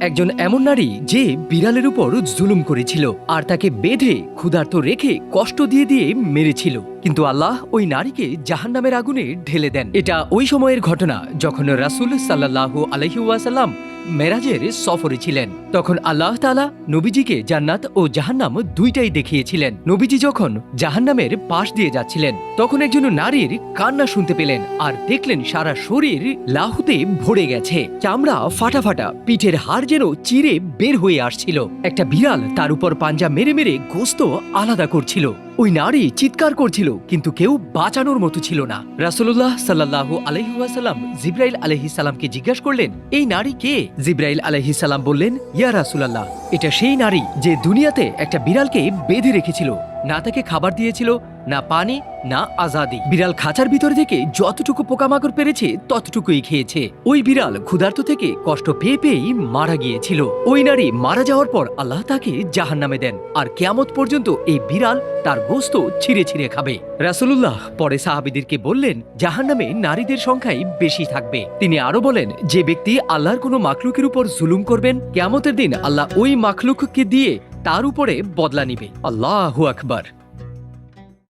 একজন এমন নারী যে বিড়ালের উপর জুলুম করেছিল আর তাকে বেঁধে ক্ষুধার্ত রেখে কষ্ট দিয়ে দিয়ে মেরেছিল, কিন্তু আল্লাহ ওই নারীকে জাহান্নামের আগুনে ঢেলে দেন। এটা ওই সময়ের ঘটনা যখন রাসূল সাল্লাল্লাহু আলাইহি ওয়াসাল্লাম মেরাজের সফরে ছিলেন। তখন আল্লাহ তাআলা নবীজিকে জান্নাত ও জাহান্নাম দুইটাই দেখিয়েছিলেন। নবীজি যখন জাহান্নামের পাশ দিয়ে যাচ্ছিলেন তখন একজন নারীর কান্না শুনতে পেলেন আর দেখলেন সারা শরীর লাহুতে ভরে গেছে, চামড়া ফাটা ফাটা, পিঠের হাড় যেন চিরে বের হয়ে আসছিল। একটা বিড়াল তার উপর পাঞ্জা মেরে মেরে গোস্ত আলাদা করছিল। ওই নারী চিৎকার করছিল কিন্তু কেউ বাঁচানোর মতো ছিল না। রাসূলুল্লাহ সাল্লাল্লাহু আলাইহি ওয়াসাল্লাম জিবরাইল আলাইহিস সালামকে জিজ্ঞাসা করলেন, এই নারী কে? জিবরাইল আলাইহিস সালাম বললেন, ইয়া রাসূলুল্লাহ, এটা সেই নারী যে দুনিয়াতে একটা বিড়ালকে বেঁধে রেখেছিল, না তাকে খাবার দিয়েছিল, না পানি, না আজাদি। বিড়াল খাঁচার ভিতর থেকে যতটুকু পোকামাকড় পেরেছে ততটুকুই খেয়েছে। ওই বিড়াল ক্ষুধার্ত থেকে কষ্ট পেয়ে পেয়েই মারা গিয়েছিল। ওই নারী মারা যাওয়ার পর আল্লাহ তাকে জাহান্নামে দেন আর কিয়ামত পর্যন্ত এই বিড়াল তার গোস্ত ছিঁড়ে ছিঁড়ে খাবে। রাসূলুল্লাহ পরে সাহাবীদেরকে বললেন, জাহান্নামে নারীদের সংখ্যাই বেশি থাকবে। তিনি আরো বলেন, যে ব্যক্তি আল্লাহর কোনো মাখলুকের উপর জুলুম করবেন, কিয়ামতের দিন আল্লাহ ওই মাখলুককে দিয়ে তার উপরে বদলা নিবে। আল্লাহু আকবার।